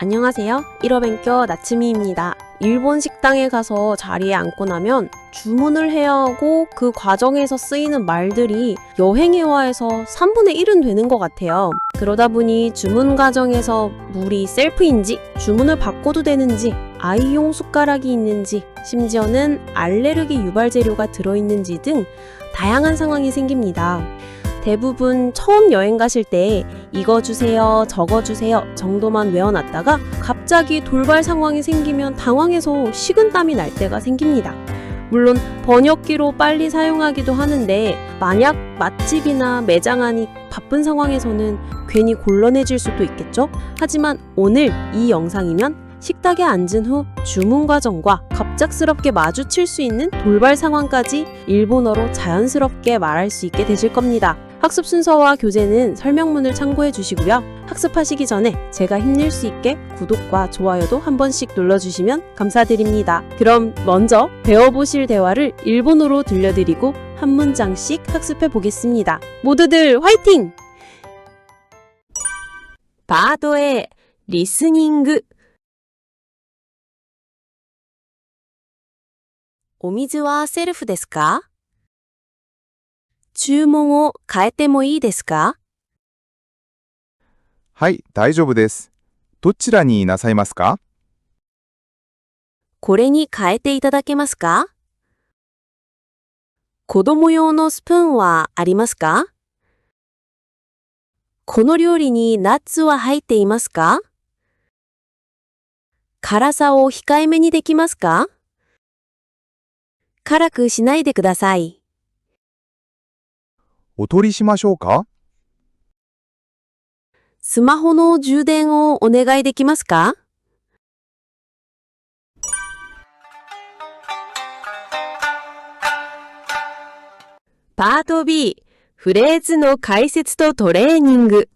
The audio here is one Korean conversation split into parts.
안녕하세요. 1호勉強 나츠미입니다. 일본 식당에 가서 자리에 앉고 나면 주문을 해야 하고 그 과정에서 쓰이는 말들이 여행회화에서 3분의 1은 되는 것 같아요. 그러다 보니 주문 과정에서 물이 셀프인지, 주문을 바꿔도 되는지, 아이용 숟가락이 있는지, 심지어는 알레르기 유발 재료가 들어있는지 등 다양한 상황이 생깁니다. 대부분 처음 여행 가실 때 이거 주세요, 저거 주세요 정도만 외워놨다가 갑자기 돌발 상황이 생기면 당황해서 식은땀이 날 때가 생깁니다. 물론 번역기로 빨리 사용하기도 하는데 만약 맛집이나 매장 안이 바쁜 상황에서는 괜히 곤란해질 수도 있겠죠? 하지만 오늘 이 영상이면 식탁에 앉은 후 주문 과정과 갑작스럽게 마주칠 수 있는 돌발 상황까지 일본어로 자연스럽게 말할 수 있게 되실 겁니다. 학습 순서와 교재는 설명문을 참고해 주시고요. 학습하시기 전에 제가 힘낼 수 있게 구독과 좋아요도 한 번씩 눌러주시면 감사드립니다. 그럼 먼저 배워보실 대화를 일본어로 들려드리고 한 문장씩 학습해 보겠습니다. 모두들 화이팅! 바도의 리스닝. お水はセルフですか？注文を変えてもいいですか？はい、大丈夫です。どちらになさいますか？これに変えていただけますか？子供用のスプーンはありますか？この料理にナッツは入っていますか？辛さを控えめにできますか？辛くしないでください。お取りしましょうか？スマホの充電をお願いできますか？パート B、フレーズの解説とトレーニング。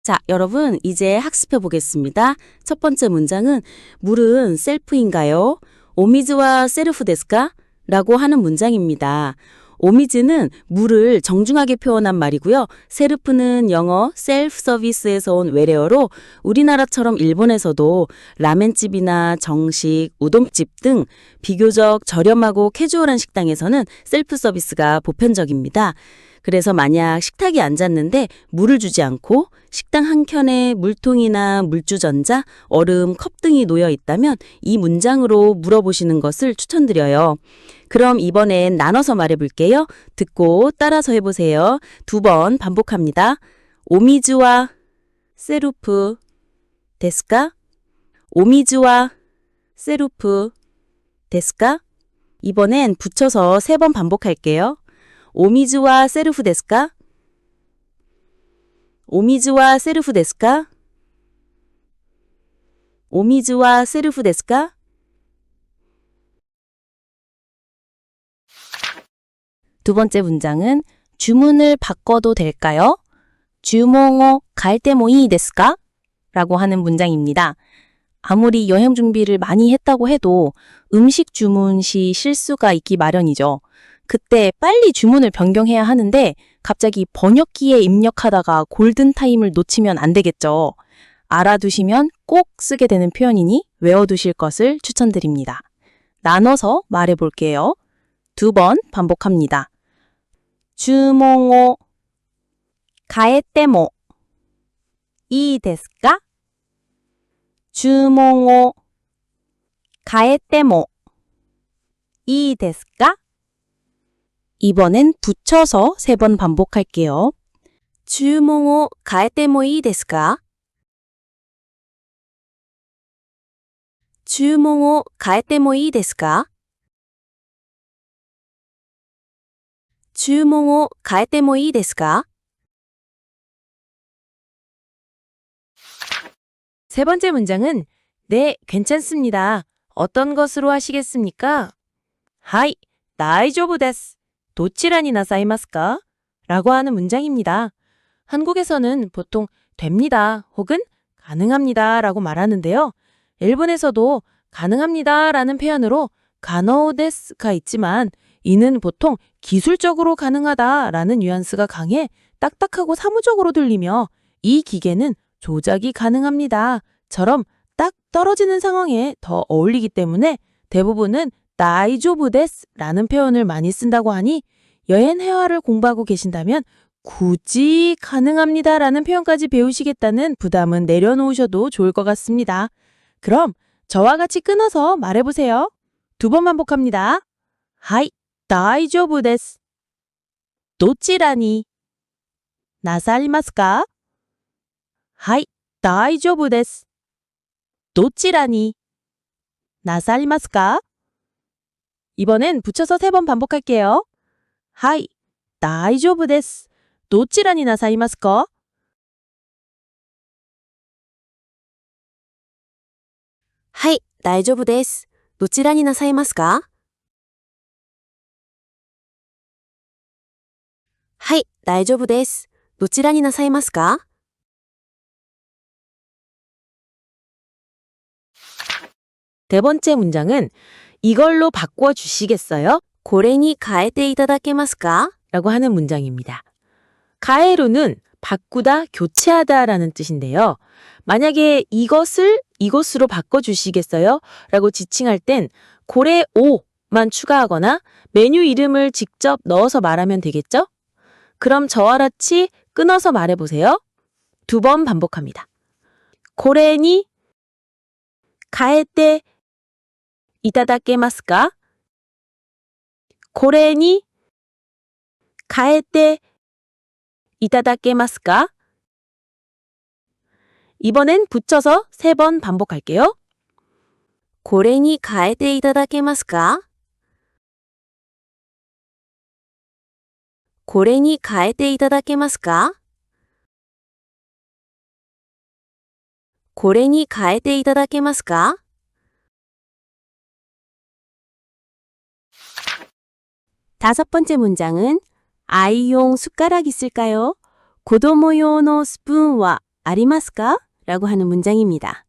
자, 여러분 이제 학습해 보겠습니다. 첫 번째 문장은 물은 셀프인가요? 오미즈와 셀프 데스까? 라고 하는 문장입니다. 오미즈는 물을 정중하게 표현한 말이고요. 셀프는 영어 셀프 서비스에서 온 외래어로 우리나라처럼 일본에서도 라멘집이나 정식, 우동집 등 비교적 저렴하고 캐주얼한 식당에서는 셀프 서비스가 보편적입니다. 그래서 만약 식탁에 앉았는데 물을 주지 않고 식당 한켠에 물통이나 물주전자, 얼음, 컵 등이 놓여 있다면 이 문장으로 물어보시는 것을 추천드려요. 그럼 이번엔 나눠서 말해볼게요. 듣고 따라서 해보세요. 2번 반복합니다. 오미즈와 셀프 데스까? 오미즈와 셀프 데스까? 이번엔 붙여서 3번 반복할게요. 오미즈와 셀프 데스까? 오미즈와 셀프 데스까? 오미즈와 셀프 데스까? 두 번째 문장은 주문을 바꿔도 될까요? 주문을変えてもいいですか? 라고 하는 문장입니다. 아무리 여행 준비를 많이 했다고 해도 음식 주문 시 실수가 있기 마련이죠. 그때 빨리 주문을 변경해야 하는데 갑자기 번역기에 입력하다가 골든타임을 놓치면 안 되겠죠. 알아두시면 꼭 쓰게 되는 표현이니 외워두실 것을 추천드립니다. 나눠서 말해볼게요. 2번 반복합니다. 주문을 変えてもいいですか? 주문을 変えてもいいですか? 이번엔 붙여서 3번 반복할게요. 주문을 変えてもいいですか? 주문을 変えてもいいですか? 주문을 変えてもいいですか? 세 번째 문장은 네, 괜찮습니다. 어떤 것으로 하시겠습니까? はい、大丈夫です。どちらになさいますか? 라고 하는 문장입니다. 한국에서는 보통 됩니다 혹은 가능합니다 라고 말하는데요. 일본에서도 가능합니다 라는 표현으로 가노우 데스가 있지만 이는 보통 기술적으로 가능하다 라는 뉘앙스가 강해 딱딱하고 사무적으로 들리며 이 기계는 조작이 가능합니다. 처럼 딱 떨어지는 상황에 더 어울리기 때문에 대부분은 다이조부 데스라는 표현을 많이 쓴다고 하니 여행 회화를 공부하고 계신다면 굳이 가능합니다라는 표현까지 배우시겠다는 부담은 내려놓으셔도 좋을 것 같습니다. 그럼 저와 같이 끊어서 말해보세요. 2번 반복합니다. 하이, 다이조부 데스. どちらになさいますか? はい、大丈夫です。どちらになさいますか? 이번엔 붙여서 3번 반복할게요. はい、大丈夫です。どちらになさいますか? はい、大丈夫です。どちらになさいますか？はい、大丈夫です。どちらになさいますか？네 번째 문장은 이걸로 바꿔주시겠어요? これに変えていただけますか? 라고 하는 문장입니다. 가에루는 바꾸다, 교체하다 라는 뜻인데요. 만약에 이것을 이것으로 바꿔주시겠어요? 라고 지칭할 땐 고래 오만 추가하거나 메뉴 이름을 직접 넣어서 말하면 되겠죠? 그럼 저와 같이 끊어서 말해보세요. 2번 반복합니다. 고래니 가에테 이타다케마스까? 고래니 가에테 이타다케마스까? 이번엔 붙여서 3번 반복할게요. これに変えていただけますか? これに変えていただけますか? これに変えていただけますか? 다섯 번째 문장은 아이용 숟가락 있을까요? 고도모용의 스푼와 아리마스까? 라고 하는 문장입니다.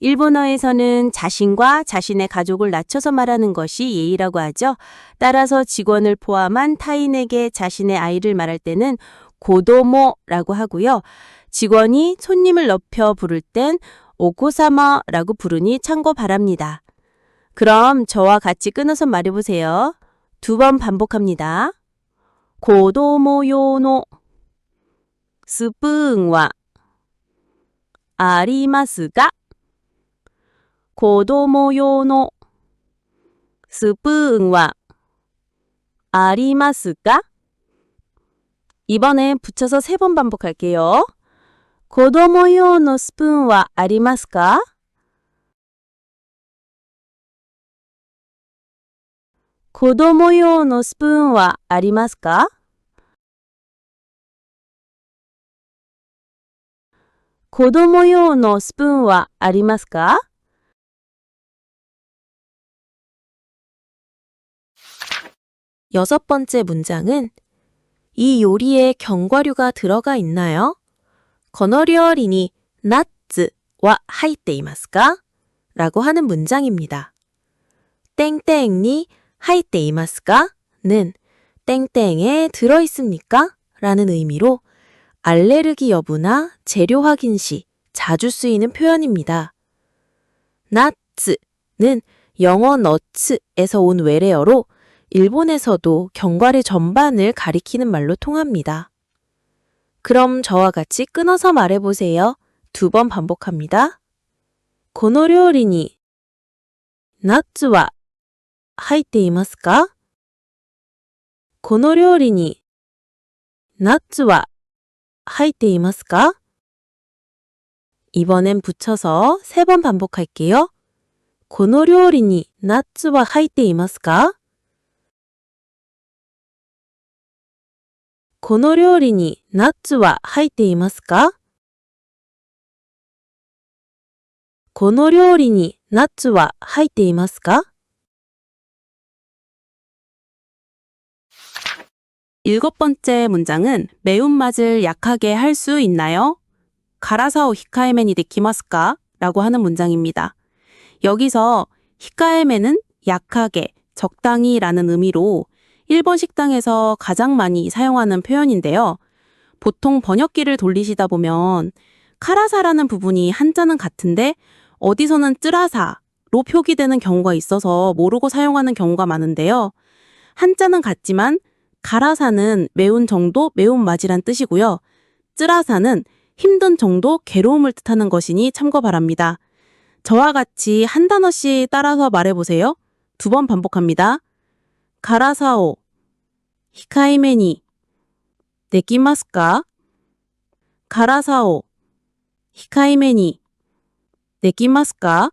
일본어에서는 자신과 자신의 가족을 낮춰서 말하는 것이 예의라고 하죠. 따라서 직원을 포함한 타인에게 자신의 아이를 말할 때는 고도모라고 하고요. 직원이 손님을 높여 부를 땐 오코사마라고 부르니 참고 바랍니다. 그럼 저와 같이 끊어서 말해보세요. 2번 반복합니다. 고도모용의 스푼와 아리마스까? 子供用のスプーンはありますか? 이번엔 붙여서 3번 반복할게요. 子供用のスプーンはありますか? 子供用のスプーンはありますか? 子供用のスプーンはありますか? 여섯 번째 문장은 이 요리에 견과류가 들어가 있나요? この料理にナッツは入っていますか? 라고 하는 문장입니다. 땡땡이 入っていますか? 는 땡땡에 들어있습니까? 라는 의미로 알레르기 여부나 재료 확인 시 자주 쓰이는 표현입니다. 나츠는 영어 너츠에서 온 외래어로 일본에서도 견과류 전반을 가리키는 말로 통합니다. 그럼 저와 같이 끊어서 말해보세요. 2번 반복합니다. この料理にナッツは入っていますか? この料理にナッツは入っていますか? 이번엔 붙여서 3번 반복할게요. この料理にナッツは入っていますか? この料理にナッツは入っていますか? この料理にナッツは入っていますか? 일곱 번째 문장은 매운맛을 약하게 할 수 있나요? 가라사오 히카에메니 데키마스까? 라고 하는 문장입니다. 여기서 히카에메는 약하게, 적당히 라는 의미로 일본 식당에서 가장 많이 사용하는 표현인데요. 보통 번역기를 돌리시다 보면 카라사라는 부분이 한자는 같은데 어디서는 쯔라사로 표기되는 경우가 있어서 모르고 사용하는 경우가 많은데요. 한자는 같지만 가라사는 매운 정도, 매운맛이란 뜻이고요. 쯔라사는 힘든 정도, 괴로움을 뜻하는 것이니 참고 바랍니다. 저와 같이 한 단어씩 따라서 말해보세요. 2번 반복합니다. 가라사오, 히카이메니, 데키마스까? 가라사오, 히카이메니, 데키마스까?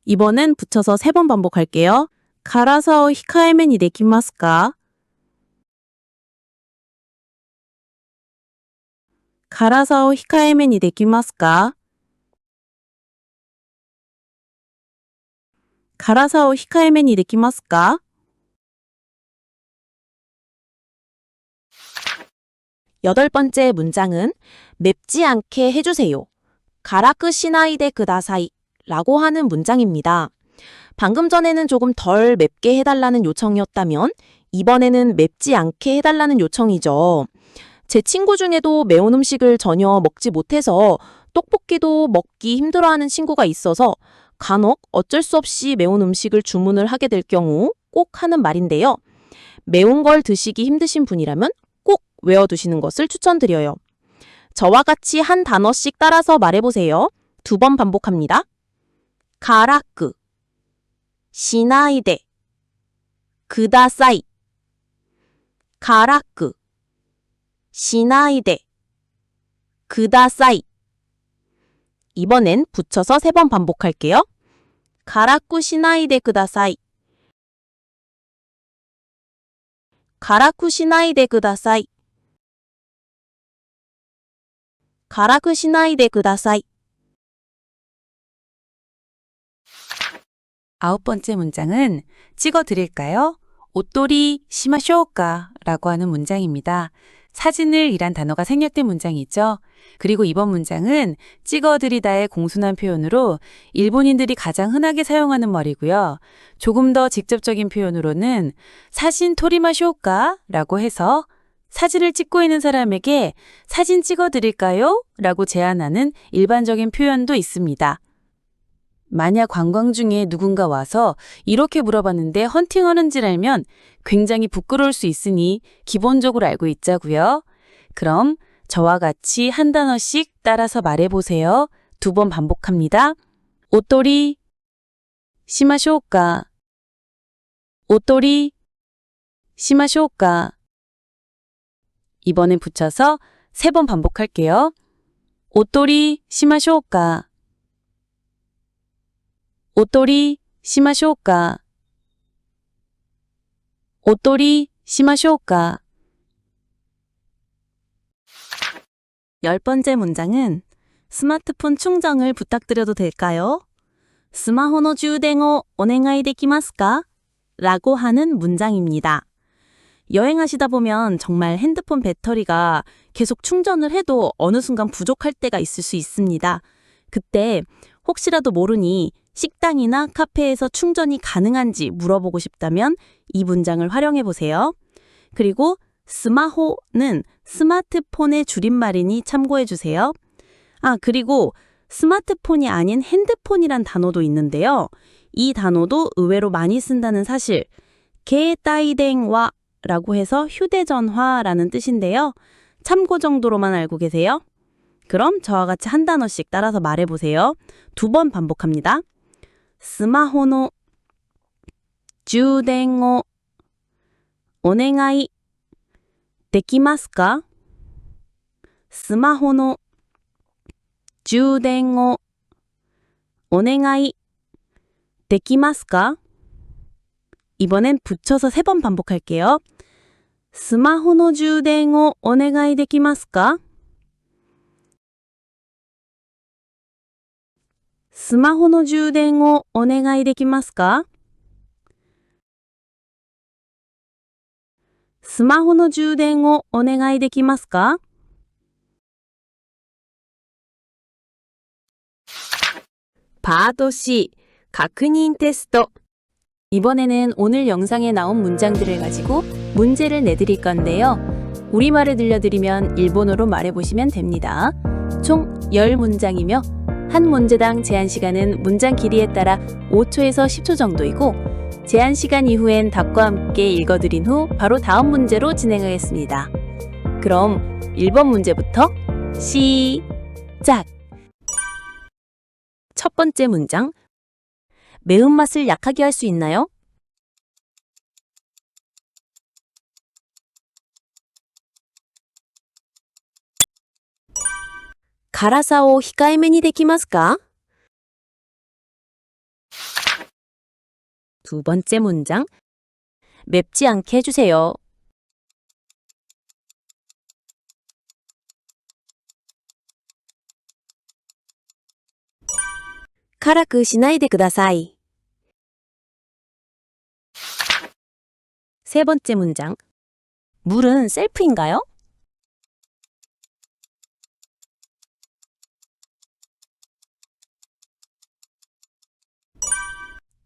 이번엔 붙여서 3번 반복할게요. 가라사오 히카이메니 데키마스까? 가라사오 히카이메니 데키마스까? 가라사오 히카이메니 데키마스까? 8번째 문장은 맵지 않게 해주세요. 가라크 시나이데 그다사이 라고 하는 문장입니다. 방금 전에는 조금 덜 맵게 해달라는 요청이었다면 이번에는 맵지 않게 해달라는 요청이죠. 제 친구 중에도 매운 음식을 전혀 먹지 못해서 떡볶이도 먹기 힘들어하는 친구가 있어서 간혹 어쩔 수 없이 매운 음식을 주문을 하게 될 경우 꼭 하는 말인데요. 매운 걸 드시기 힘드신 분이라면 꼭 외워두시는 것을 추천드려요. 저와 같이 한 단어씩 따라서 말해보세요. 2번 반복합니다. 가라크, 시나이데, 그다사이. 가라크, 시나이데, 그다사이. 이번엔 붙여서 3번 반복할게요. 가라쿠 시나이데 그다사이. 가라쿠 시나이데 그다사이. 가라쿠 시나이데 그다사이. 9번째 문장은 찍어드릴까요? 옷돌이 시마쇼까 라고 하는 문장입니다. 사진을 이란 단어가 생략된 문장이죠. 그리고 이번 문장은 찍어드리다의 공손한 표현으로 일본인들이 가장 흔하게 사용하는 말이고요. 조금 더 직접적인 표현으로는 사진 토리마쇼까 라고 해서 사진을 찍고 있는 사람에게 사진 찍어드릴까요? 라고 제안하는 일반적인 표현도 있습니다. 만약 관광 중에 누군가 와서 이렇게 물어봤는데 헌팅하는지 알면 굉장히 부끄러울 수 있으니 기본적으로 알고 있자고요. 그럼 저와 같이 한 단어씩 따라서 말해보세요. 2번 반복합니다. 옷돌이 시마쇼까? 옷돌이 시마쇼까? 이번엔 붙여서 3번 반복할게요. 옷돌이 시마쇼까? 옷돌이 시마쇼까? 옷돌이 시마쇼까? 10번째 문장은 스마트폰 충전을 부탁드려도 될까요? 스마호노 주den을 오네가이 데키마스까? 라고 하는 문장입니다. 여행하시다 보면 정말 핸드폰 배터리가 계속 충전을 해도 어느 순간 부족할 때가 있을 수 있습니다. 그때 혹시라도 모르니 식당이나 카페에서 충전이 가능한지 물어보고 싶다면 이 문장을 활용해 보세요. 그리고 스마호는 스마트폰의 줄임말이니 참고해 주세요. 그리고 스마트폰이 아닌 핸드폰이란 단어도 있는데요. 이 단어도 의외로 많이 쓴다는 사실, 게따이댕와 라고 해서 휴대전화라는 뜻인데요. 참고 정도로만 알고 계세요? 그럼 저와 같이 한 단어씩 따라서 말해보세요. 2번 반복합니다. 스마호노 주den을 오네가이 데키마스까? 스마호노 주den을 오네가이 데키마스까? 이번엔 붙여서 3번 반복할게요. 스마호노 주den을 오네가이 데키마스까? 스마호노 주den을 오네가이 데키마스까? 스마호노 주den을 오네가이 데키마스까? 바도시確認 테스트. 이번에는 오늘 영상에 나온 문장들을 가지고 문제를 내드릴 건데요. 우리말을 들려드리면 일본어로 말해보시면 됩니다. 총 10문장이며 한 문제당 제한 시간은 문장 길이에 따라 5초에서 10초 정도이고 제한 시간 이후엔 답과 함께 읽어드린 후 바로 다음 문제로 진행하겠습니다. 그럼 1번 문제부터 시작! 첫 번째 문장. 매운맛을 약하게 할 수 있나요?辛さを控えめにできますか? 두 번째 문장. 맵지 않게 해주세요. 辛くしないでください. 세 번째 문장. 물은 셀프인가요?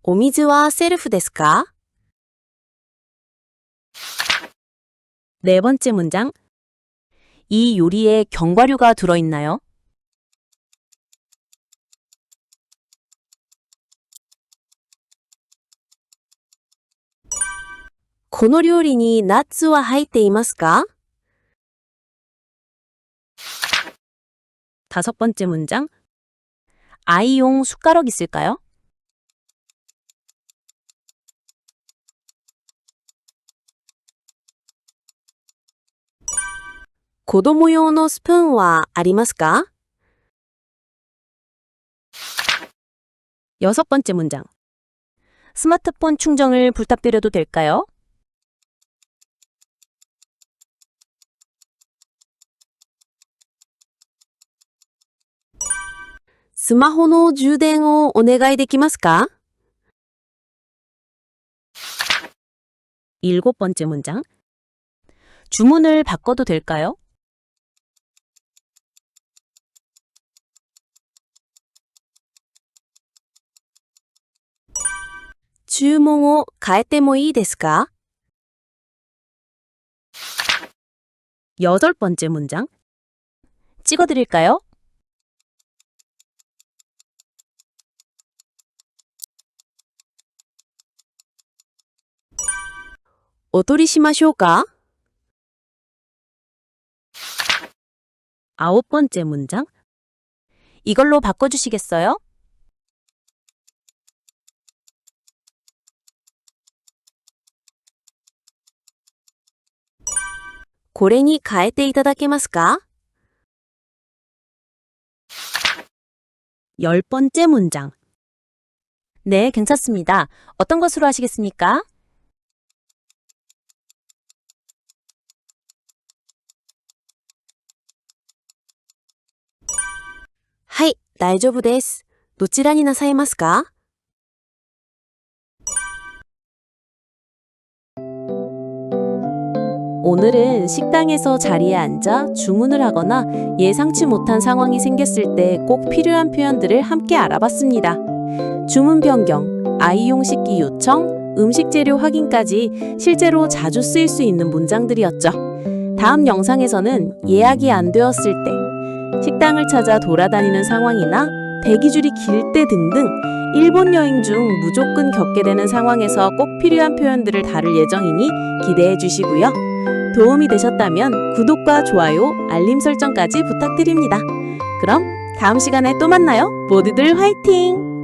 お水はセルフですか? 네 번째 문장. 이 요리에 견과류가 들어있나요? この料理にナッツは入っていますか? 다섯 번째 문장. 아이용 숟가락 있을까요? 子供用のスプーンはありますか? 여섯 번째 문장. 스마트폰 충전을 부탁드려도 될까요? スマホの充電をお願いできますか? 일곱 번째 문장. 주문을 바꿔도 될까요? 注文を変えてもいいですか? 여덟 번째 문장. 찍어드릴까요? お取りしましょうか? 아홉 번째 문장. 이걸로 바꿔주시겠어요? これに変えていただけますか? 열 번째 문장. 네, 괜찮습니다. 어떤 것으로 하시겠습니까? はい、大丈夫です。どちらになさいますか? 오늘은 식당에서 자리에 앉아 주문을 하거나 예상치 못한 상황이 생겼을 때 꼭 필요한 표현들을 함께 알아봤습니다. 주문 변경, 아이용 식기 요청, 음식 재료 확인까지 실제로 자주 쓰일 수 있는 문장들이었죠. 다음 영상에서는 예약이 안 되었을 때, 식당을 찾아 돌아다니는 상황이나 대기줄이 길 때 등등 일본 여행 중 무조건 겪게 되는 상황에서 꼭 필요한 표현들을 다룰 예정이니 기대해 주시고요. 도움이 되셨다면 구독과 좋아요, 알림 설정까지 부탁드립니다. 그럼 다음 시간에 또 만나요. 모두들 화이팅!